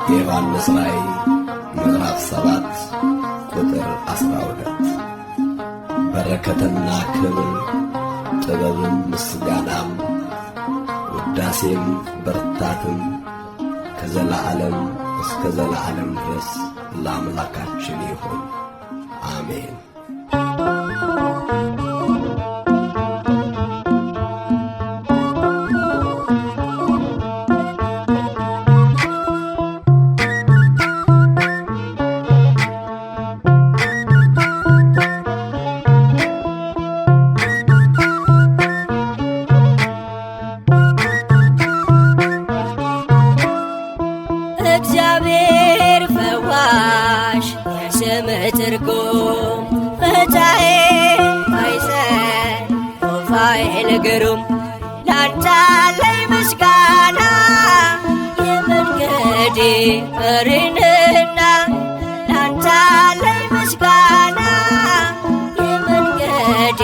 የዮሐንስ ራእይ ምዕራፍ 7 ቁጥር 12 በረከትና ክብር ጥበብም ምስጋናም ውዳሴም ብርታትም ከዘላለም እስከ ዘላለም ድረስ ለአምላካችን ይሁን፣ አሜን። እግዚአብሔር ፈዋሽ የስምህ ትርጉም ፈታሔ ማይሰን ሩፋኤል ግሩም ላንተ አለኝ ምስጋና የመንገዴ መሪ ነህና ላንተ አለኝ ምስጋና የመንገዴ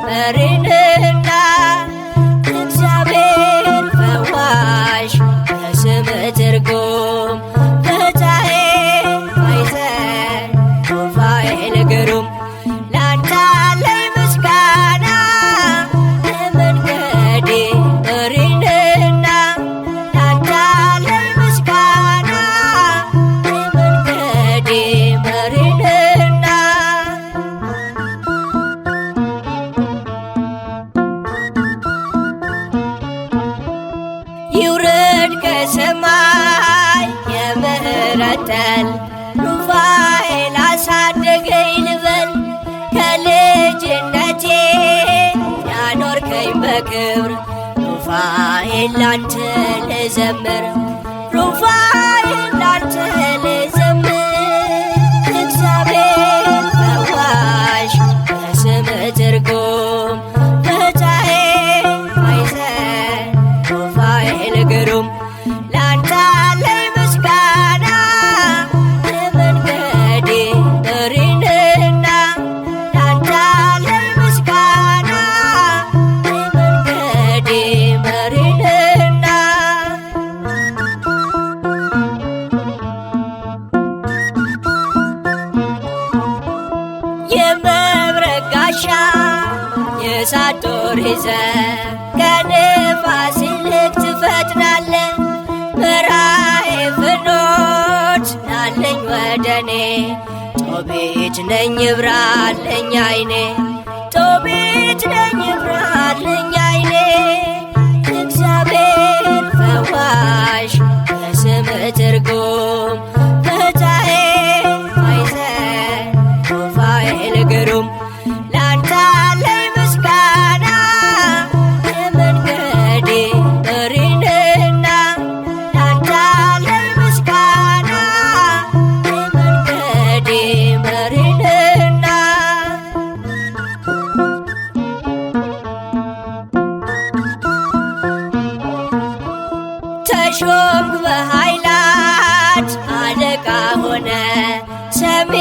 መሪ ነህና እግዚአብሔር ፈዋሽ የስምህ ትርጉም ፈታሔ ማይሰን ሩፋኤል ግሩም ላንተ አለኝ ምስጋና የመንገዴ መሪ ነህና ላንተ አለኝ ምስጋና የመንገዴ መሪ ነህና ይውረድ ከሰማይ የምህረት ጠል ሩፋኤል አሳደገኝ ልበል ከልጅነቴ ያኖርከኝ በክብር ሩፋኤል ላንተ ልዘምር ሩፋኤል ላንተ ልዘምር እግዚአብሔር ፈዋሽ የስምህ ትርጉም ፈታሔ ማይሰን ሩፋኤል ግሩም ላንተ አለኝ ምስጋና የመንገዴ መሪ ነህና ላንተ አለኝ ምስጋና የመንገዴ መሪ ነህና የመብረቅ ጋሻ የእሳት ጦር ይዘህ ከንፋስ ይልቅ ትፈጥናለህ መራሔ ፍኖት ናለኝ ወደኔ ጦቢት ነኝ ይብራልኝ ዓይኔ ጦቢት ነኝ ይብራልኝ ዓይኔ እግዚአብሔር ፈዋሽ የስምህ ትርጉም ፈታሔ ማይሰን ሩፋኤል ግሩም ላንተ አለኝ ምስጋና የመንገዴ መሪ ነህና ላንተ አለኝ ምስጋና የመንገዴ መሪ ነህና ተሾምክ በኃይላት አለቃ ሆነ ሰሚ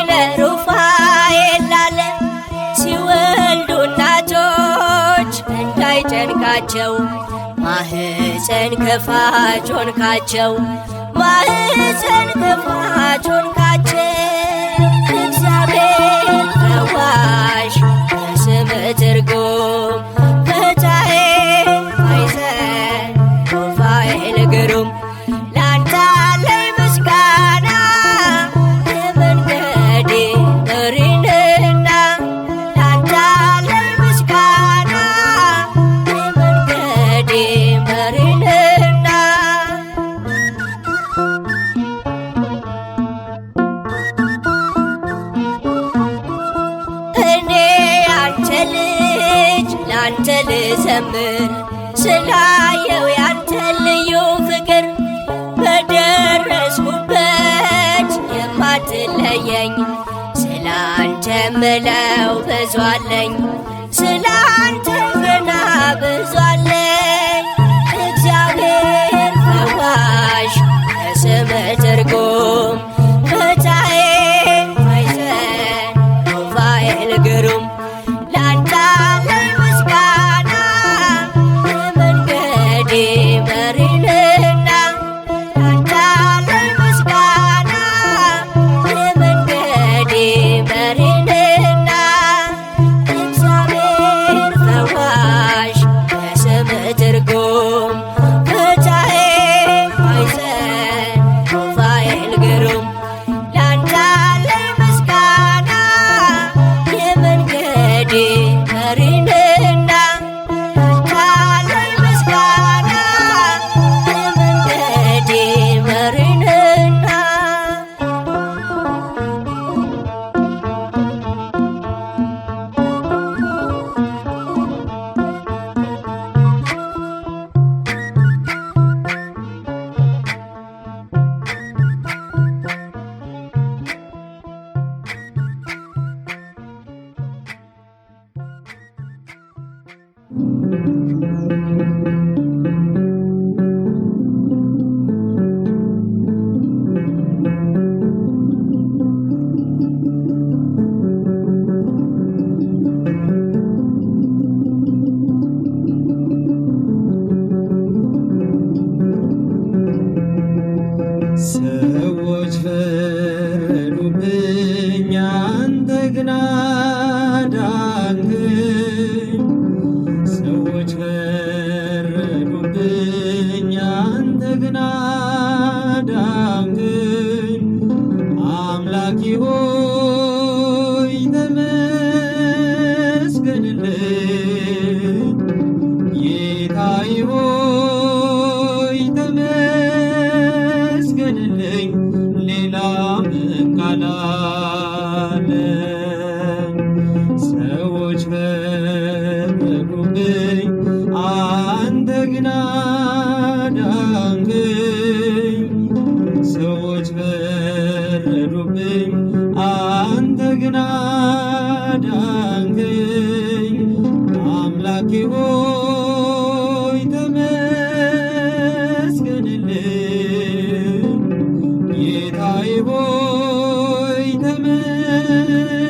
ለሩፋኤል ላለ ሲወልዱ እናቶች እንዳይጨንቃቸው ማህፀን ከፋች ሆንካቸው ማህፀን ከፋች ሆንካቸው። እግዚአብሔር ፈዋሽ በስምህ ትርጉም ፈታሔ ማይፀን ሩፋኤል ግሩም ላንተ አለኝ ምስጋና የመንገዴ መሪ ነህና ላንተ አለኝ ምስጋና የመንገዴ መሪ ነህና። እኔ ያንተ ልጅ ላንተ ልዘምር ስላየው ያንተ ልዩ ፍቅር በደረስኩበት የማትለየኝ ስላንተ ምለው ብዙ አለኝ ስላንተ ገና ብዙ አለኝ። እግዚአብሔር ፈዋሽ በስምህ ትርጉም ፈታሔ ማይፀን ሩፋኤል ግሩም ላንተ አለኝ ምስጋና የመንገዴ መሪ ነህና ላንተ አለኝ ምስጋና የመንገዴ መሪ ነህና። እግዚአብሔር ፈዋሽ በስምህ ትርጉም ፈታሔ ማይፀን ሩፋኤል ግሩም ላንተ አለኝ ምስጋና የመንገዴ መሪ ነህና ላንተ አለኝ ምስጋና የመንገዴ መሪ ነህና። ሰዎች ፈረዱብኝ አንተ ግን አዳንከኝ። ሰዎች ፈረዱብኝ አንተ ግን አዳንከኝ። አምላኬ ሆይ ተመስገንልኝ። ጌታዬ ሆይ ተመስገንልኝ። ሌላ ምን ቃል አለኝ? ሰዎች ፈረዱብኝ አንተ ግን አዳንከኝ። ሰዎች ፈረዱብኝ አንተ ግን አዳንከኝ። አምላኬ ሆይ ተመስገንልኝ። ጌታዬ ሆይ ተመስገንልኝ።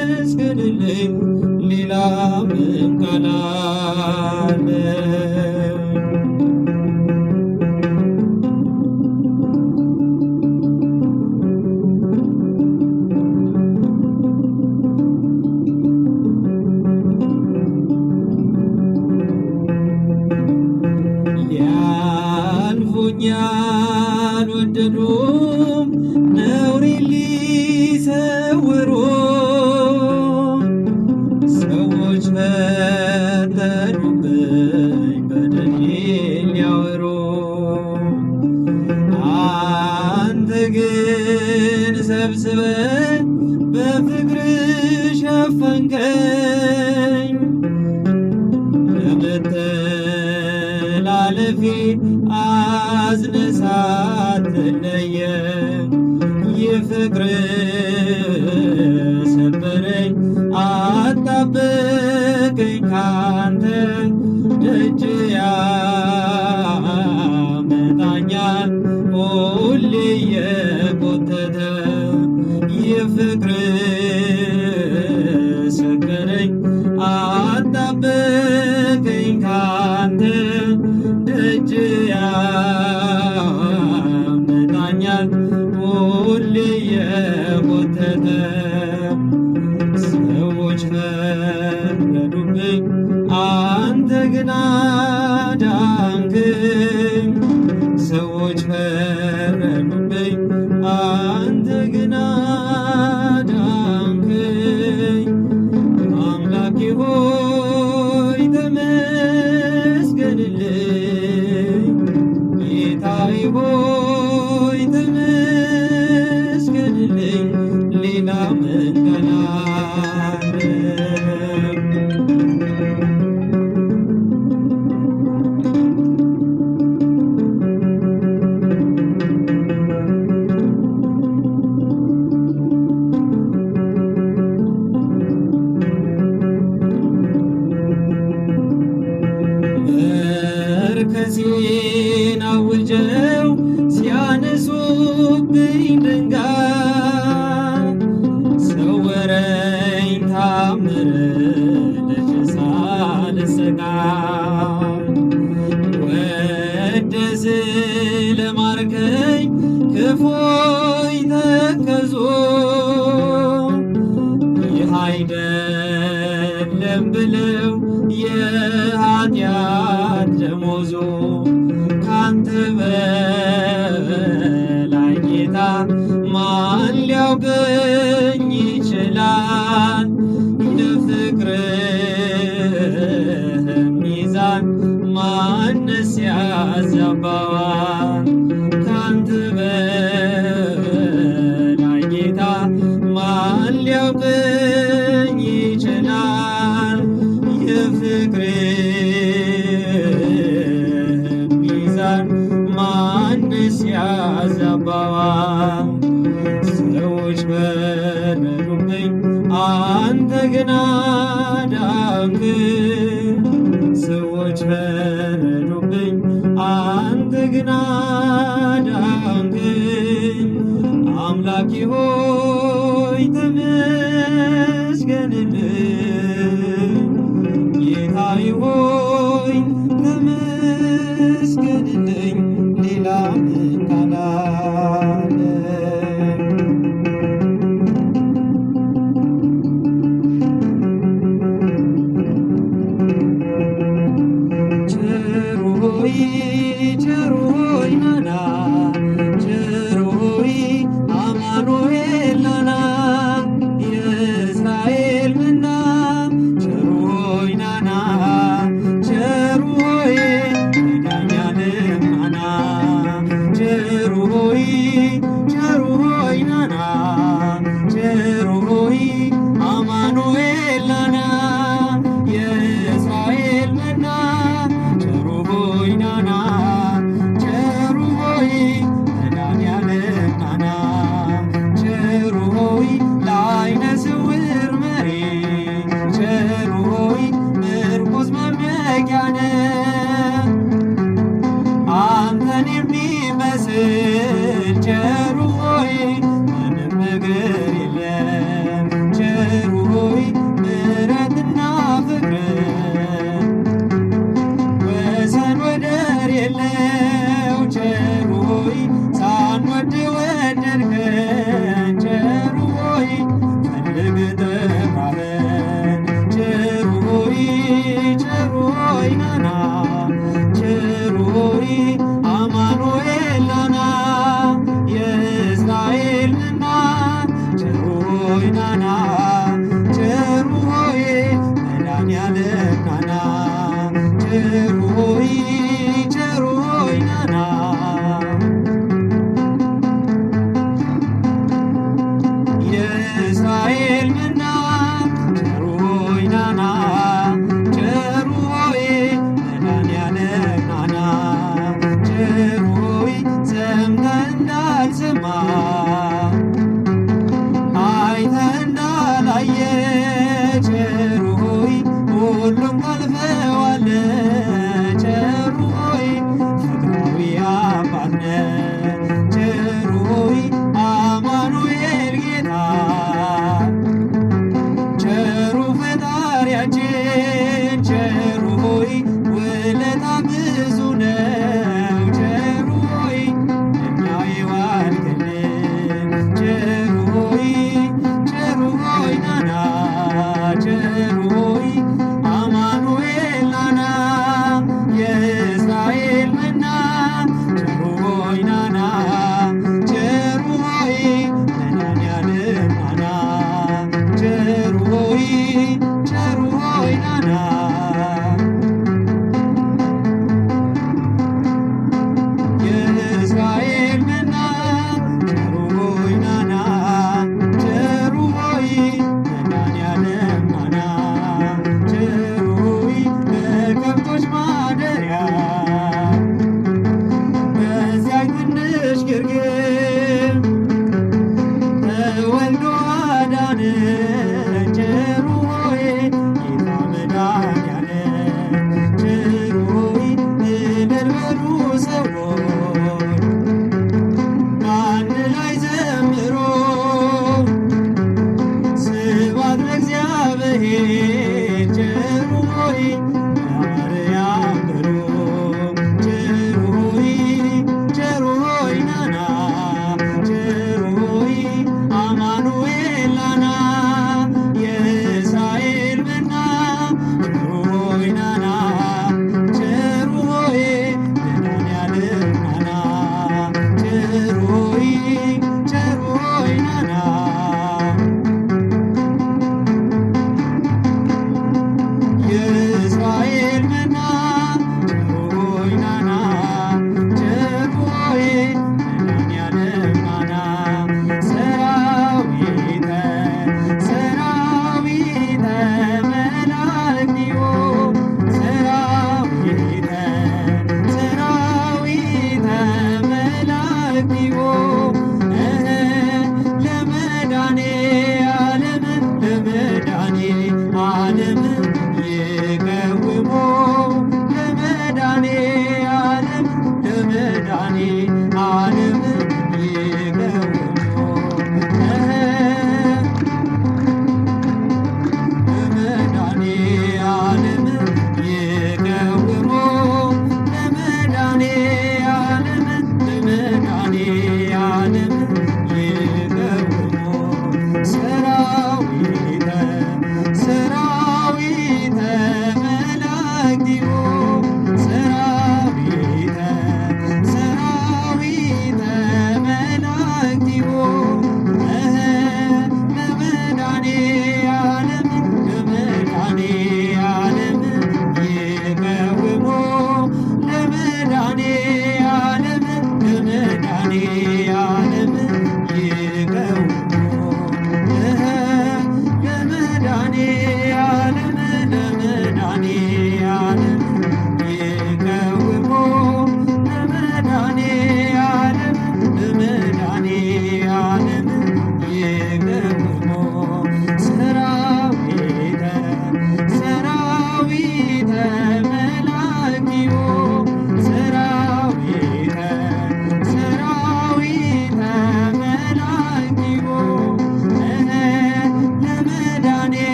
ሌላ ምን ቃል አለኝ? ሊያልፉኝ አልወደዱም ነውሬን ሊሰውሩ። ሰዎች ፈረዱብኝ በደሌን ሊያወሩ። አንተ ግን ሰብስበህ በፍቅርህ ሸፈንከኝ። ለመተላለፌ አዝነህ ሳትለየኝ የፍቅርህ ሰበረኝ አጣበቀኝ ካንተ ደጅ ያመጣኛል መርከሴን አውጀው ሲያነሱብኝ ድንጋይ ሰወረኝ ታምር ደጅ ሳልሰቃይ ወደ ስለማርከኝ ክፉይ ተከዞ ይህ አይደለም ብለው የኃጢአት ደሞዙ ካንተ በላይ ጌታ ማን ሊያውቀኝ ይችላል? የፍቅርህ ሚዛን ማንስ ያዛባዋል? ካንተ በላይ ጌታ ማን ሊያውቀኝ ይችላል? የፍቅርህ ሚዛን ማንስ ያዛባዋል? ሰዎች በረዱብኝ አንተ ግን አዳንከኝ። ሰዎች በረዱብኝ አንተ ግን አዳንከኝ። አምላኬ ሆይ ተመስገንልኝ። ጌታዬ ሆይ ተመስገንልኝ። ሌላ ምን ካላለ ቸሩ ሆይ